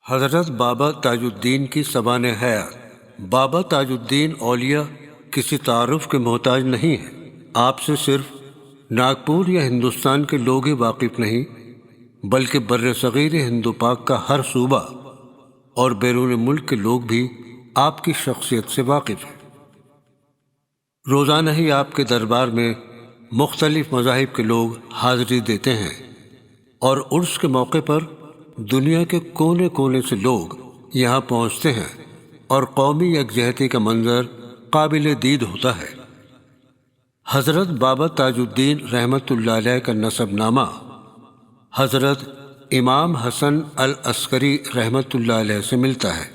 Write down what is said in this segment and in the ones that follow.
حضرت بابا تاج الدین کی زبان حیات۔ بابا تاج الدین اولیاء کسی تعارف کے محتاج نہیں ہیں۔ آپ سے صرف ناگپور یا ہندوستان کے لوگ ہی واقف نہیں، بلکہ بر صغیر ہند و پاک کا ہر صوبہ اور بیرون ملک کے لوگ بھی آپ کی شخصیت سے واقف ہیں۔ روزانہ ہی آپ کے دربار میں مختلف مذاہب کے لوگ حاضری دیتے ہیں اور عرس کے موقع پر دنیا کے کونے کونے سے لوگ یہاں پہنچتے ہیں اور قومی یکجہتی کا منظر قابل دید ہوتا ہے۔ حضرت بابا تاج الدین رحمۃ اللہ علیہ کا نسب نامہ حضرت امام حسن العسکری رحمۃ اللہ علیہ سے ملتا ہے۔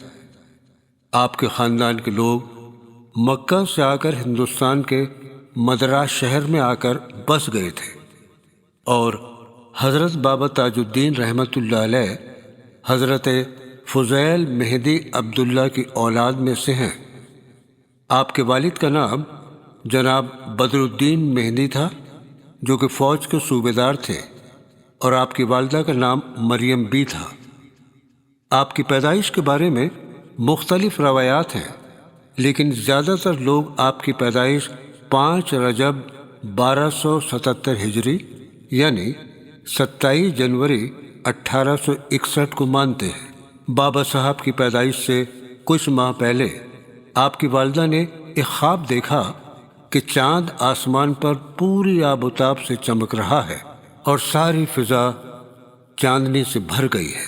آپ کے خاندان کے لوگ مکہ سے آ کر ہندوستان کے مدراس شہر میں آ کر بس گئے تھے اور حضرت بابا تاج الدین رحمۃ اللہ علیہ حضرت فضیل مہدی عبداللہ کی اولاد میں سے ہیں۔ آپ کے والد کا نام جناب بدر الدین مہدی تھا، جو کہ فوج کے صوبیدار تھے، اور آپ کی والدہ کا نام مریم بی تھا۔ آپ کی پیدائش کے بارے میں مختلف روایات ہیں، لیکن زیادہ تر لوگ آپ کی پیدائش 5 رجب 1277 ہجری یعنی 27 جنوری 1861 کو مانتے ہیں۔ بابا صاحب کی پیدائش سے کچھ ماہ پہلے آپ کی والدہ نے ایک خواب دیکھا کہ چاند آسمان پر پوری آب و تاب سے چمک رہا ہے اور ساری فضا چاندنی سے بھر گئی ہے،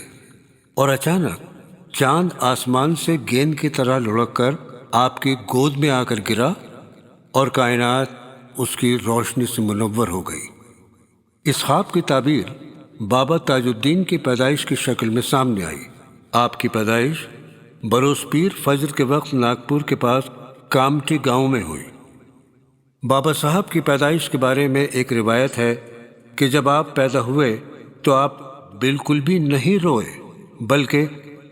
اور اچانک چاند آسمان سے گیند کی طرح لڑک کر آپ کی گود میں آ کر گرا اور کائنات اس کی روشنی سے منور ہو گئی۔ اس خواب کی تعبیر بابا تاج الدین کی پیدائش کی شکل میں سامنے آئی۔ آپ کی پیدائش بروز پیر فجر کے وقت ناگپور کے پاس کامٹی گاؤں میں ہوئی۔ بابا صاحب کی پیدائش کے بارے میں ایک روایت ہے کہ جب آپ پیدا ہوئے تو آپ بالکل بھی نہیں روئے، بلکہ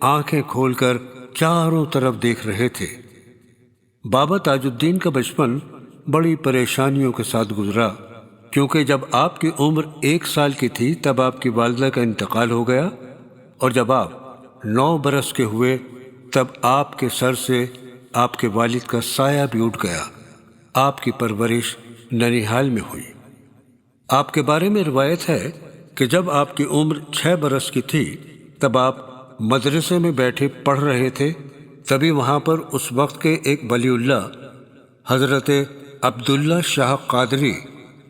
آنکھیں کھول کر چاروں طرف دیکھ رہے تھے۔ بابا تاج الدین کا بچپن بڑی پریشانیوں کے ساتھ گزرا، کیونکہ جب آپ کی عمر 1 سال کی تھی تب آپ کی والدہ کا انتقال ہو گیا، اور جب آپ 9 برس کے ہوئے تب آپ کے سر سے آپ کے والد کا سایہ بھی اٹھ گیا۔ آپ کی پرورش ننیہال میں ہوئی۔ آپ کے بارے میں روایت ہے کہ جب آپ کی عمر 6 برس کی تھی تب آپ مدرسے میں بیٹھے پڑھ رہے تھے، تبھی وہاں پر اس وقت کے ایک ولی اللہ حضرت عبداللہ شاہ قادری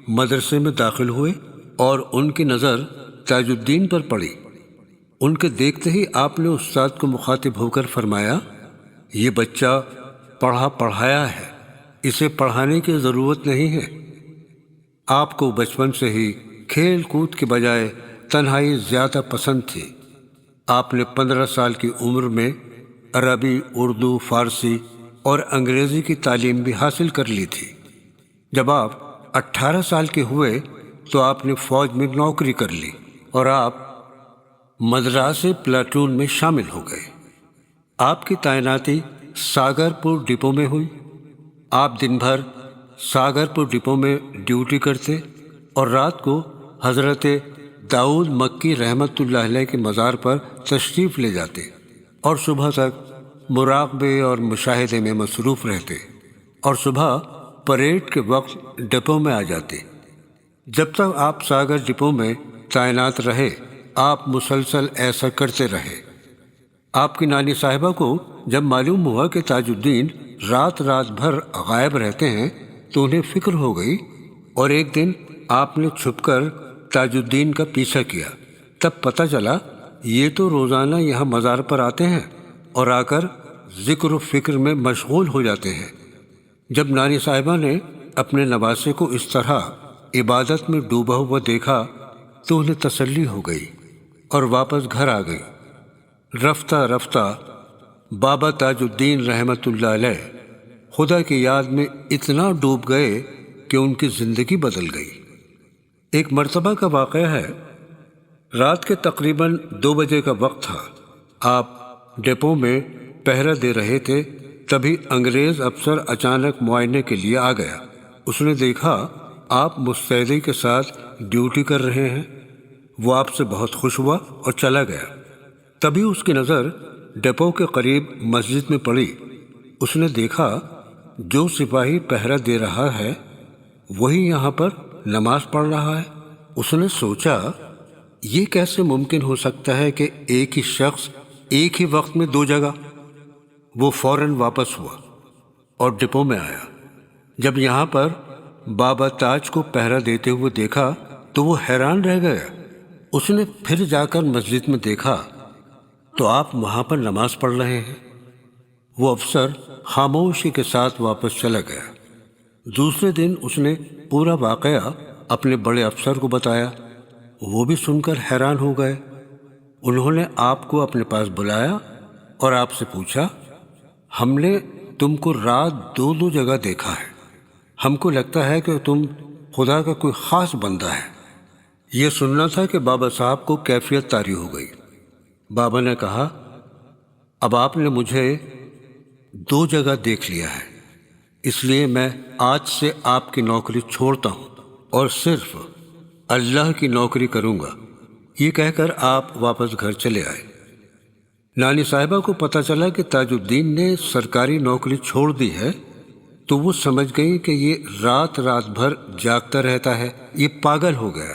مدرسے میں داخل ہوئے اور ان کی نظر تاج الدین پر پڑی۔ ان کے دیکھتے ہی آپ نے استاد کو مخاطب ہو کر فرمایا، یہ بچہ پڑھا پڑھایا ہے، اسے پڑھانے کی ضرورت نہیں ہے۔ آپ کو بچپن سے ہی کھیل کود کے بجائے تنہائی زیادہ پسند تھی۔ آپ نے 15 سال کی عمر میں عربی، اردو، فارسی اور انگریزی کی تعلیم بھی حاصل کر لی تھی۔ جب آپ 18 سال کے ہوئے تو آپ نے فوج میں نوکری کر لی اور آپ مدراس پلاٹون میں شامل ہو گئے۔ آپ کی تعیناتی ساگر پور ڈپو میں ہوئی۔ آپ دن بھر ساگر پور ڈپو میں ڈیوٹی کرتے اور رات کو حضرت داؤد مکی رحمۃ اللہ علیہ کے مزار پر تشریف لے جاتے اور صبح تک مراقبے اور مشاہدے میں مصروف رہتے، اور صبح پریڈ کے وقت ڈپو میں آ جاتے۔ جب تک آپ ساگر ڈپو میں تعینات رہے آپ مسلسل ایسا کرتے رہے۔ آپ کی نانی صاحبہ کو جب معلوم ہوا کہ تاج الدین رات بھر غائب رہتے ہیں تو انہیں فکر ہو گئی، اور ایک دن آپ نے چھپ کر تاج الدین کا پیچھا کیا۔ تب پتہ چلا یہ تو روزانہ یہاں مزار پر آتے ہیں اور آ کر ذکر و فکر میں مشغول ہو جاتے ہیں۔ جب نانی صاحبہ نے اپنے نواسے کو اس طرح عبادت میں ڈوبا ہوا دیکھا تو انہیں تسلی ہو گئی اور واپس گھر آ گئی۔ رفتہ رفتہ بابا تاج الدین رحمۃ اللہ علیہ خدا کی یاد میں اتنا ڈوب گئے کہ ان کی زندگی بدل گئی۔ ایک مرتبہ کا واقعہ ہے، رات کے تقریباً 2 بجے کا وقت تھا۔ آپ ڈپو میں پہرہ دے رہے تھے، تبھی انگریز افسر اچانک معائنے کے لیے آ گیا۔ اس نے دیکھا آپ مستعدی کے ساتھ ڈیوٹی کر رہے ہیں۔ وہ آپ سے بہت خوش ہوا اور چلا گیا۔ تبھی اس کی نظر ڈپو کے قریب مسجد میں پڑی۔ اس نے دیکھا جو سپاہی پہرا دے رہا ہے وہی یہاں پر نماز پڑھ رہا ہے۔ اس نے سوچا یہ کیسے ممکن ہو سکتا ہے کہ ایک ہی شخص ایک ہی وقت میں دو جگہ۔ وہ فوراً واپس ہوا اور ڈپو میں آیا۔ جب یہاں پر بابا تاج کو پہرا دیتے ہوئے دیکھا تو وہ حیران رہ گیا۔ اس نے پھر جا کر مسجد میں دیکھا تو آپ وہاں پر نماز پڑھ رہے ہیں۔ وہ افسر خاموشی کے ساتھ واپس چلا گیا۔ دوسرے دن اس نے پورا واقعہ اپنے بڑے افسر کو بتایا۔ وہ بھی سن کر حیران ہو گئے۔ انہوں نے آپ کو اپنے پاس بلایا اور آپ سے پوچھا، ہم نے تم کو رات دو جگہ دیکھا ہے۔ ہم کو لگتا ہے کہ تم خدا کا کوئی خاص بندہ ہے۔ یہ سننا تھا کہ بابا صاحب کو کیفیت طاری ہو گئی۔ بابا نے کہا، اب آپ نے مجھے دو جگہ دیکھ لیا ہے، اس لیے میں آج سے آپ کی نوکری چھوڑتا ہوں اور صرف اللہ کی نوکری کروں گا۔ یہ کہہ کر آپ واپس گھر چلے آئے۔ نانی صاحبہ کو پتہ چلا کہ تاج الدین نے سرکاری نوکری چھوڑ دی ہے تو وہ سمجھ گئی کہ یہ رات بھر جاگتا رہتا ہے، یہ پاگل ہو گیا۔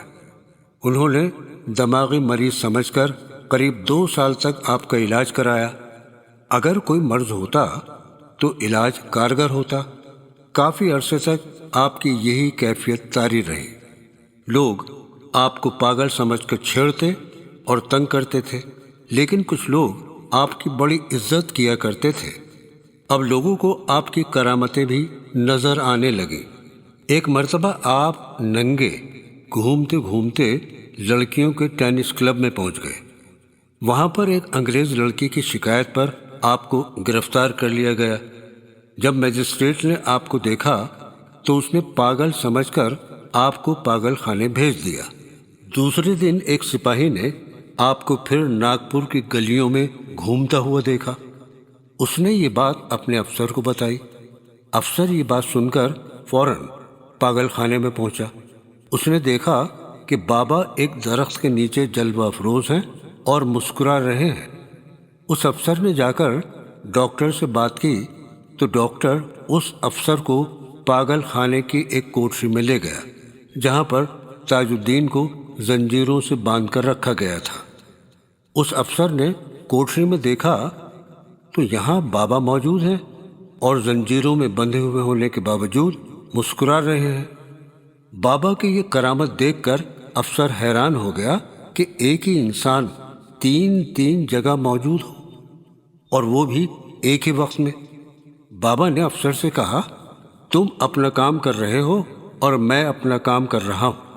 انہوں نے دماغی مریض سمجھ کر قریب 2 سال تک آپ کا علاج کرایا۔ اگر کوئی مرض ہوتا تو علاج کارگر ہوتا۔ کافی عرصے تک آپ کی یہی کیفیت طاری رہی۔ لوگ آپ کو پاگل سمجھ کر چھیڑتے اور تنگ کرتے تھے، لیکن کچھ لوگ آپ کی بڑی عزت کیا کرتے تھے۔ اب لوگوں کو آپ کی کرامتیں بھی نظر آنے لگیں۔ ایک مرتبہ آپ ننگے گھومتے گھومتے لڑکیوں کے ٹینس کلب میں پہنچ گئے۔ وہاں پر ایک انگریز لڑکی کی شکایت پر آپ کو گرفتار کر لیا گیا۔ جب مجسٹریٹ نے آپ کو دیکھا تو اس نے پاگل سمجھ کر آپ کو پاگل خانے بھیج دیا۔ دوسرے دن ایک سپاہی نے آپ کو پھر ناگپور کی گلیوں میں گھومتا ہوا دیکھا۔ اس نے یہ بات اپنے افسر کو بتائی۔ افسر یہ بات سن کر فوراً پاگل خانے میں پہنچا۔ اس نے دیکھا کہ بابا ایک درخت کے نیچے جلوہ افروز ہیں اور مسکرا رہے ہیں۔ اس افسر نے جا کر ڈاکٹر سے بات کی تو ڈاکٹر اس افسر کو پاگل خانے کی ایک کوٹری میں لے گیا جہاں پر تاج الدین کو زنجیروں سے باندھ کر رکھا گیا تھا۔ اس افسر نے کوٹری میں دیکھا تو یہاں بابا موجود ہیں اور زنجیروں میں بندھے ہوئے ہونے کے باوجود مسکرا رہے ہیں۔ بابا کی یہ کرامت دیکھ کر افسر حیران ہو گیا کہ ایک ہی انسان تین جگہ موجود ہو اور وہ بھی ایک ہی وقت میں۔ بابا نے افسر سے کہا، تم اپنا کام کر رہے ہو اور میں اپنا کام کر رہا ہوں۔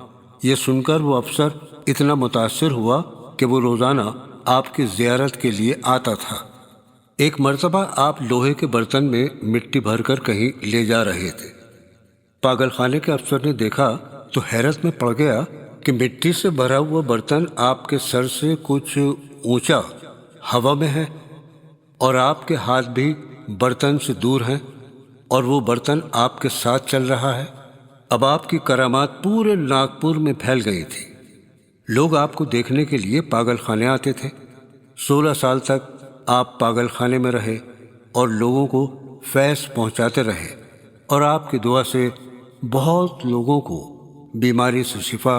یہ سن کر وہ افسر اتنا متاثر ہوا کہ وہ روزانہ آپ کی زیارت کے لیے آتا تھا۔ ایک مرتبہ آپ لوہے کے برتن میں مٹی بھر کر کہیں لے جا رہے تھے۔ پاگل خانے کے افسر نے دیکھا تو حیرت میں پڑ گیا کہ مٹی سے بھرا ہوا برتن آپ کے سر سے کچھ اونچا ہوا میں ہے اور آپ کے ہاتھ بھی برتن سے دور ہیں اور وہ برتن آپ کے ساتھ چل رہا ہے۔ اب آپ کی کرامات پورے ناگپور میں پھیل گئی تھی۔ لوگ آپ کو دیکھنے کے لیے پاگل خانے آتے تھے۔ 16 سال تک آپ پاگل خانے میں رہے اور لوگوں کو فیض پہنچاتے رہے اور آپ کی دعا سے بہت لوگوں کو بیماری سے شفا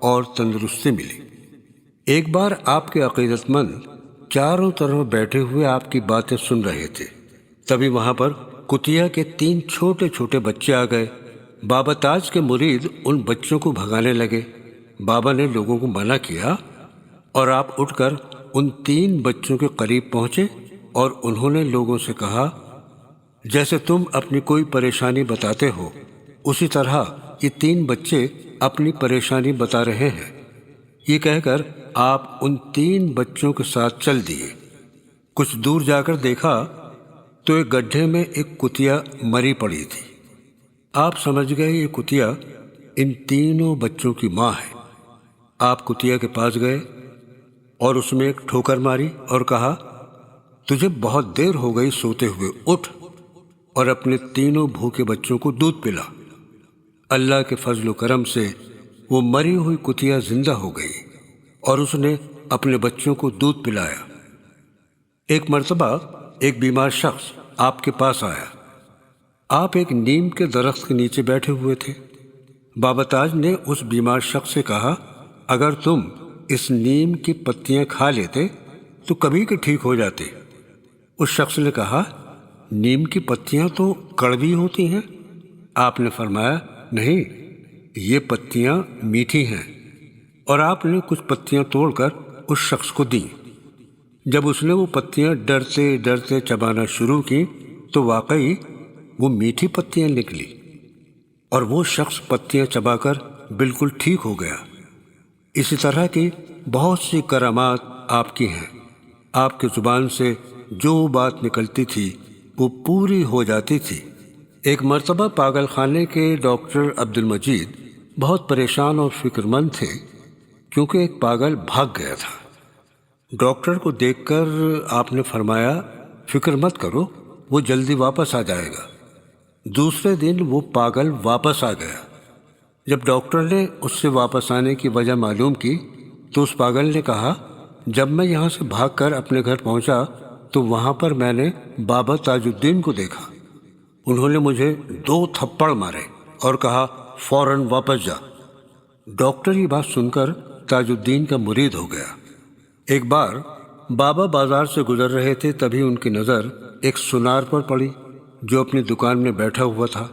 اور تندرستی ملی۔ ایک بار آپ کے عقیدت مند چاروں طرف بیٹھے ہوئے آپ کی باتیں سن رہے تھے۔ تبھی وہاں پر کتیا کے 3 چھوٹے بچے آ گئے۔ بابا تاج کے مرید ان بچوں کو بھگانے لگے۔ بابا نے لوگوں کو منع کیا اور آپ اٹھ کر ان 3 بچوں کے قریب پہنچے اور انہوں نے لوگوں سے کہا، جیسے تم اپنی کوئی پریشانی بتاتے ہو اسی طرح یہ 3 بچے اپنی پریشانی بتا رہے ہیں۔ یہ کہہ کر آپ ان 3 بچوں کے ساتھ چل دیے۔ کچھ دور جا کر دیکھا تو ایک گڈھے میں ایک کتیا مری پڑی تھی۔ آپ سمجھ گئے یہ کتیا ان 3 بچوں کی ماں ہے۔ آپ کتیا کے پاس گئے اور اس میں ایک ٹھوکر ماری اور کہا، تجھے بہت دیر ہو گئی سوتے ہوئے، اٹھ اور اپنے 3 بھوکے بچوں کو دودھ پلا۔ اللہ کے فضل و کرم سے وہ مری ہوئی کتیا زندہ ہو گئی اور اس نے اپنے بچوں کو دودھ پلایا۔ ایک مرتبہ ایک بیمار شخص آپ کے پاس آیا۔ آپ ایک نیم کے درخت کے نیچے بیٹھے ہوئے تھے۔ بابا تاج نے اس بیمار شخص سے کہا، اگر تم اس نیم کی پتیاں کھا لیتے تو کبھی کہ ٹھیک ہو جاتے۔ اس شخص نے کہا، نیم کی پتیاں تو کڑوی ہوتی ہیں۔ آپ نے فرمایا، نہیں، یہ پتیاں میٹھی ہیں، اور آپ نے کچھ پتیاں توڑ کر اس شخص کو دیں۔ جب اس نے وہ پتیاں ڈرتے ڈرتے چبانا شروع کی تو واقعی وہ میٹھی پتیاں نکلی، اور وہ شخص پتیاں چبا کر بالکل ٹھیک ہو گیا۔ اسی طرح کی بہت سی کرامات آپ کی ہیں۔ آپ کی زبان سے جو بات نکلتی تھی وہ پوری ہو جاتی تھی۔ ایک مرتبہ پاگل خانے کے ڈاکٹر عبد المجید بہت پریشان اور فکر مند تھے، کیونکہ ایک پاگل بھاگ گیا تھا۔ ڈاکٹر کو دیکھ کر آپ نے فرمایا، فکر مت کرو، وہ جلدی واپس آ جائے گا۔ دوسرے دن وہ پاگل واپس آ گیا۔ جب ڈاکٹر نے اس سے واپس آنے کی وجہ معلوم کی تو اس پاگل نے کہا، جب میں یہاں سے بھاگ کر اپنے گھر پہنچا تو وہاں پر میں نے بابا تاج الدین کو دیکھا۔ انہوں نے مجھے 2 تھپڑ مارے اور کہا، فوراً واپس جا۔ ڈاکٹر یہ بات سن کر تاج الدین کا مرید ہو گیا۔ ایک بار بابا بازار سے گزر رہے تھے، تبھی ان کی نظر ایک سنار پر پڑی جو اپنی دکان میں بیٹھا ہوا تھا۔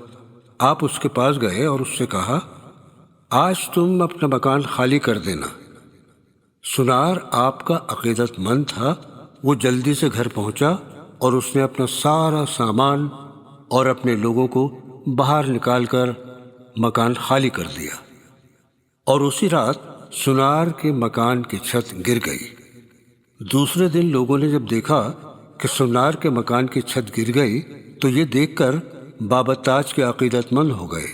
آپ اس کے پاس گئے اور اس سے کہا، آج تم اپنا مکان خالی کر دینا۔ سنار آپ کا عقیدت مند تھا، وہ جلدی سے گھر پہنچا اور اس نے اپنا سارا سامان اور اپنے لوگوں کو باہر نکال کر مکان خالی کر دیا، اور اسی رات سنار کے مکان کی چھت گر گئی۔ دوسرے دن لوگوں نے جب دیکھا کہ سنار کے مکان کی چھت گر گئی تو یہ دیکھ کر بابا تاج کے عقیدت مند ہو گئے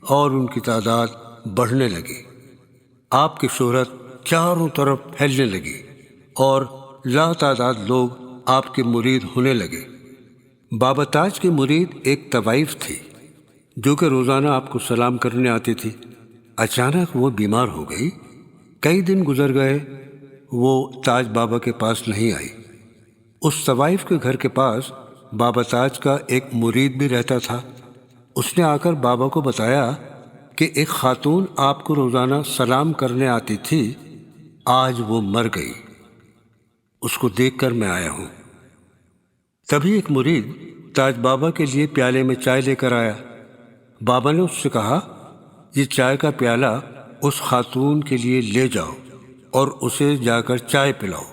اور ان کی تعداد بڑھنے لگی۔ آپ کی شہرت چاروں طرف پھیلنے لگی اور لا تعداد لوگ آپ کے مرید ہونے لگے۔ بابا تاج کی مرید ایک طوائف تھی جو کہ روزانہ آپ کو سلام کرنے آتی تھی۔ اچانک وہ بیمار ہو گئی۔ کئی دن گزر گئے، وہ تاج بابا کے پاس نہیں آئی۔ اس طوائف کے گھر کے پاس بابا تاج کا ایک مرید بھی رہتا تھا۔ اس نے آ کر بابا کو بتایا کہ ایک خاتون آپ کو روزانہ سلام کرنے آتی تھی، آج وہ مر گئی، اس کو دیکھ کر میں آیا ہوں۔ تبھی ایک مرید تاج بابا کے لیے پیالے میں چائے لے کر آیا۔ بابا نے اس سے کہا، یہ چائے کا پیالہ اس خاتون کے لیے لے جاؤ اور اسے جا کر چائے پلاؤ۔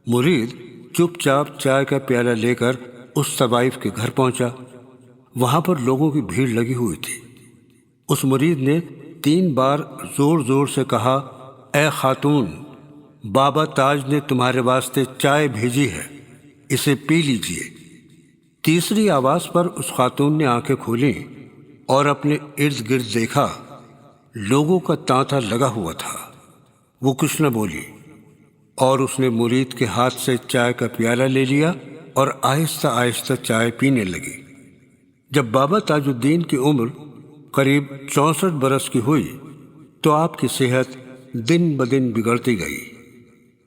مرید چپ چاپ چائے کا پیالہ لے کر اس طوائف کے گھر پہنچا۔ وہاں پر لوگوں کی بھیڑ لگی ہوئی تھی۔ اس مرید نے 3 بار زور زور سے کہا، اے خاتون، بابا تاج نے تمہارے واسطے چائے بھیجی ہے، اسے پی لیجئے۔ تیسری آواز پر اس خاتون نے آنکھیں کھولیں اور اپنے ارد گرد دیکھا۔ لوگوں کا تانتا لگا ہوا تھا۔ وہ کچھ نہ بولی اور اس نے مرید کے ہاتھ سے چائے کا پیالہ لے لیا اور آہستہ آہستہ چائے پینے لگی۔ جب بابا تاج الدین کی عمر قریب 64 برس کی ہوئی تو آپ کی صحت دن بدن بگڑتی گئی۔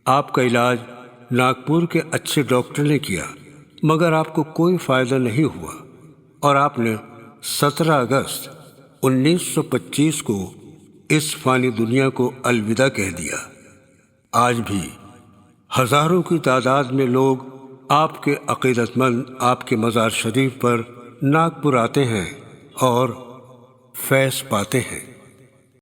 آپ کا علاج ناگپور کے اچھے ڈاکٹر نے کیا، مگر آپ کو کوئی فائدہ نہیں ہوا، اور آپ نے 17 اگست 1925 کو اس فانی دنیا کو الوداع کہہ دیا۔ آج بھی ہزاروں کی تعداد میں لوگ آپ کے عقیدت مند آپ کے مزار شریف پر ناگپور آتے ہیں اور فیض پاتے ہیں۔